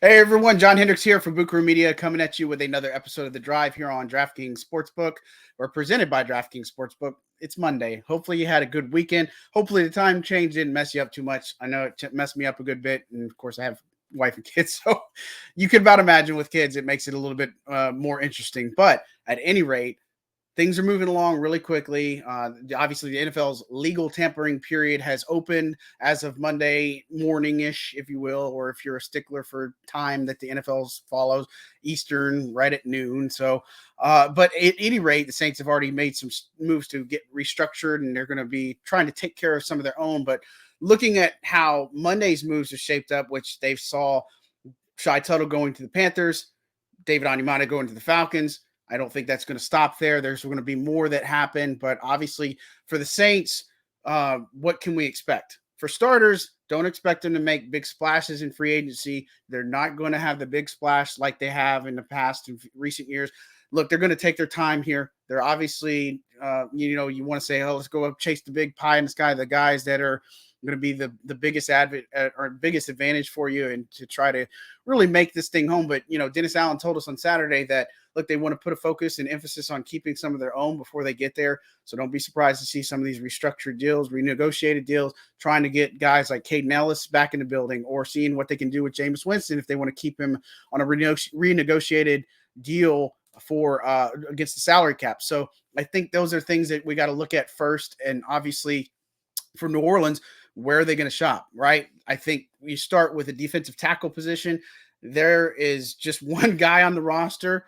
Hey everyone, John Hendricks here from Boot Krewe Media, coming at you with another episode of The Drive here on DraftKings Sportsbook, or presented by DraftKings Sportsbook. It's Monday. Hopefully you had a good weekend. Hopefully the time change didn't mess you up too much. I know it messed me up a good bit, and of course I have wife and kids, so you can about imagine with kids it makes it a little bit more interesting. But at any rate, things are moving along really quickly. Obviously, the NFL's legal tampering period has opened as of Monday morning-ish, if you will, or if you're a stickler for time that the NFL follows, Eastern, right at noon. So, but at any rate, the Saints have already made some moves to get restructured, and they're going to be trying to take care of some of their own. But looking at how Monday's moves are shaped up, which they saw Shy Tuttle going to the Panthers, David Onyemata going to the Falcons. I don't think that's going to stop there. There's going to be more that happen, but obviously for the Saints, what can we expect? For starters, don't expect them to make big splashes in free agency. They're not going to have the big splash like they have in the past in recent years. Look, they're going to take their time here. They're obviously, you want to say, oh, let's go up chase the big pie in the sky. The guys that are going to be the biggest or biggest advantage for you, and to try to really make this thing home. But Dennis Allen told us on Saturday that look, they want to put a focus and emphasis on keeping some of their own before they get there. So don't be surprised to see some of these restructured deals, renegotiated deals, trying to get guys like Caden Ellis back in the building, or seeing what they can do with Jameis Winston if they want to keep him on a renegotiated deal for against the salary cap. So I think those are things that we got to look at first. And obviously for New Orleans, where are they going to shop, right? I think we start with a defensive tackle position. There is just one guy on the roster.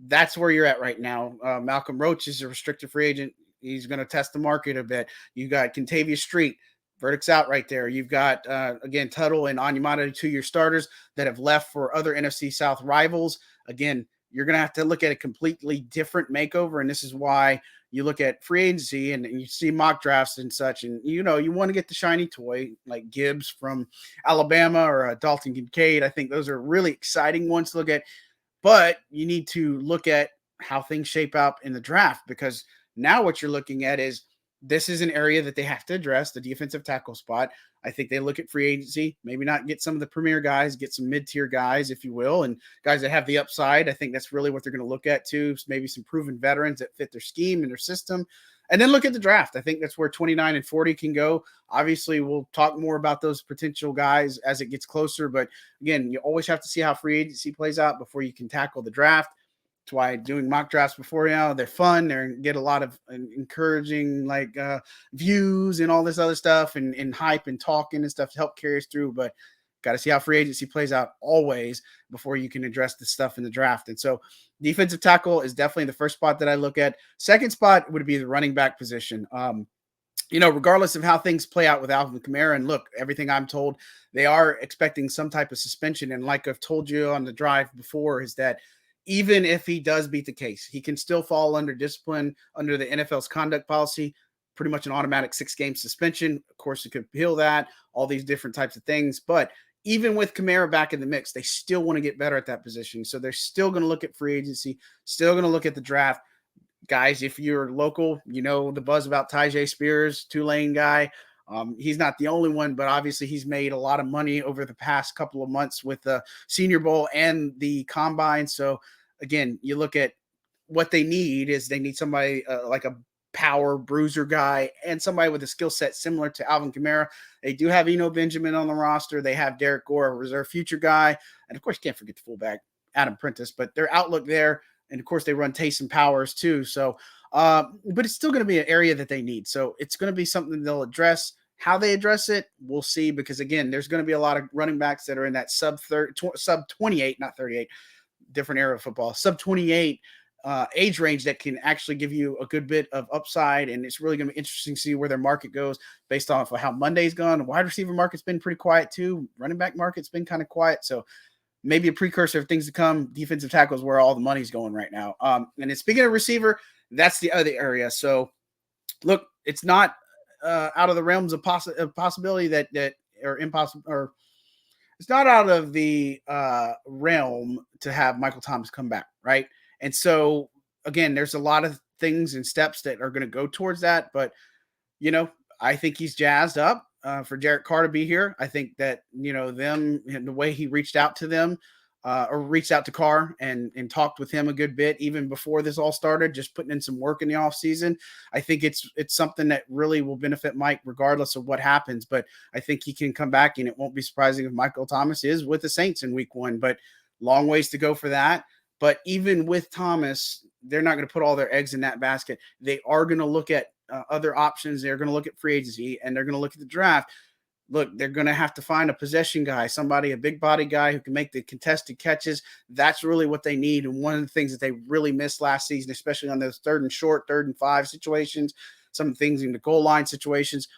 That's where you're at right now. Malcolm Roach is a restricted free agent. He's going to test the market a bit. You got Kentavious Street. Verdict's out right there. You've got, again, Tuttle and Onyemata, 2-year starters that have left for other NFC South rivals. Again, you're going to have to look at a completely different makeover, and this is why you look at free agency and you see mock drafts and such, and you want to get the shiny toy like Gibbs from Alabama or Dalton Kincaid. I think those are really exciting ones to look at, but you need to look at how things shape out in the draft, because now what you're looking at is this is an area that they have to address, the defensive tackle spot. I think they look at free agency, maybe not get some of the premier guys, get some mid-tier guys, if you will, and guys that have the upside. I think that's really what they're going to look at too. Maybe some proven veterans that fit their scheme and their system. And then look at the draft. I think that's where 29 and 40 can go. Obviously, we'll talk more about those potential guys as it gets closer. But again, you always have to see how free agency plays out before you can tackle the draft. That's why doing mock drafts before they're fun. They get a lot of encouraging views and all this other stuff, and hype and talking and stuff to help carry us through. But got to see how free agency plays out always before you can address the stuff in the draft. And so defensive tackle is definitely the first spot that I look at. Second spot would be the running back position. Regardless of how things play out with Alvin Kamara, and look, everything I'm told, they are expecting some type of suspension. And like I've told you on the drive before, is that even if he does beat the case, he can still fall under discipline under the NFL's conduct policy, pretty much an automatic 6-game suspension. Of course, it could appeal that, all these different types of things. But even with Kamara back in the mix, they still want to get better at that position. So they're still going to look at free agency, still going to look at the draft. Guys, if you're local, the buzz about Tyjae Spears, Tulane guy. He's not the only one, but obviously he's made a lot of money over the past couple of months with the Senior Bowl and the Combine. So again, you look at what they need is they need somebody like a power bruiser guy and somebody with a skill set similar to Alvin Kamara. They do have Eno Benjamin on the roster. They have Derek Gore, a reserve future guy. And of course, you can't forget the fullback, Adam Prentice, but their outlook there. And of course, they run Taysom Powers too. So, but it's still going to be an area that they need. So it's going to be something they'll address. How they address it, we'll see, because again, there's going to be a lot of running backs that are in that sub 28, not 38, different era of football, sub 28 age range that can actually give you a good bit of upside. And it's really going to be interesting to see where their market goes based off of how Monday's gone. The wide receiver market's been pretty quiet too. Running back market's been kind of quiet. So maybe a precursor of things to come. Defensive tackle is where all the money's going right now. And then speaking of receiver, that's the other area. So look, it's not out of the realms of possibility that or impossible, or it's not out of the realm to have Michael Thomas come back, right? And so again, there's a lot of things and steps that are going to go towards that, but I think he's jazzed up. for Derek Carr to be here. I think that, them and the way he reached out to them, or reached out to Carr and talked with him a good bit even before this all started, just putting in some work in the offseason. I think it's something that really will benefit Mike regardless of what happens. But I think he can come back, and it won't be surprising if Michael Thomas is with the Saints in week 1. But long ways to go for that. But even with Thomas, they're not going to put all their eggs in that basket. They are going to look at other options. They're going to look at free agency, and they're going to look at the draft. Look, they're going to have to find a possession guy, somebody, a big body guy who can make the contested catches. That's really what they need. And one of the things that they really missed last season, especially on those 3rd and short, 3rd and 5 situations, some things in the goal line situations,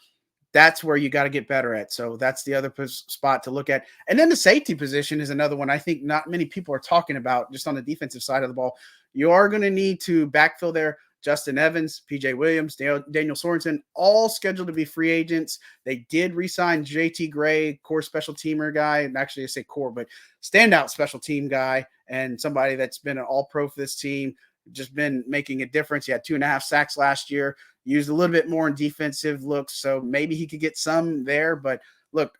that's where you got to get better at. So that's the other spot to look at. And then the safety position is another one I think not many people are talking about just on the defensive side of the ball. You are going to need to backfill there. Justin Evans, PJ Williams, Daniel Sorensen, all scheduled to be free agents. They did re-sign JT Gray, core special teamer guy. And actually, I say core, but standout special team guy, and somebody that's been an all-pro for this team, just been making a difference. He had 2.5 sacks last year, used a little bit more in defensive looks, so maybe he could get some there. But look,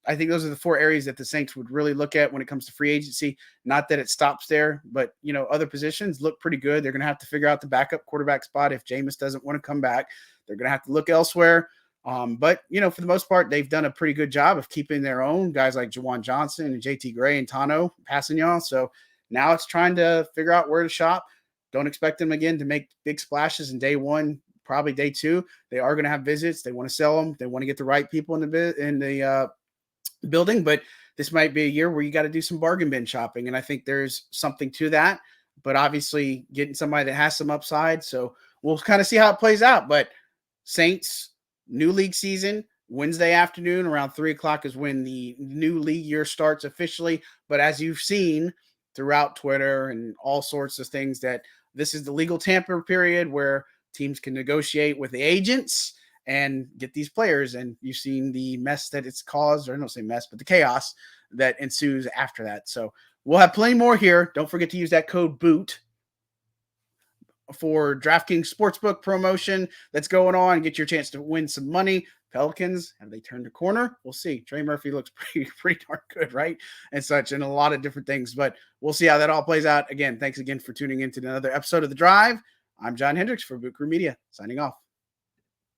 I think those are the 4 areas that the Saints would really look at when it comes to free agency. Not that it stops there, but, other positions look pretty good. They're going to have to figure out the backup quarterback spot if Jameis doesn't want to come back. They're going to have to look elsewhere. But, for the most part, they've done a pretty good job of keeping their own guys like Jawan Johnson and JT Gray and Tano Passignon. So now it's trying to figure out where to shop. Don't expect them again to make big splashes in day 1, probably day 2. They are going to have visits. They want to sell them. They want to get the right people in the building, but this might be a year where you got to do some bargain bin shopping. And I think there's something to that, but obviously getting somebody that has some upside. So we'll kind of see how it plays out. But Saints, new league season, Wednesday afternoon around 3:00 is when the new league year starts officially. But as you've seen throughout Twitter and all sorts of things, that this is the legal tamper period where teams can negotiate with the agents and get these players. And you've seen the mess that it's caused, or I don't say mess, but the chaos that ensues after that. So we'll have plenty more here. Don't forget to use that code BOOT for DraftKings Sportsbook promotion that's going on. Get your chance to win some money. Pelicans, have they turned a corner? We'll see. Trey Murphy looks pretty darn good, right? And such, and a lot of different things. But we'll see how that all plays out. Again, thanks again for tuning in to another episode of The Drive. I'm John Hendricks for Boot Krewe Media, signing off.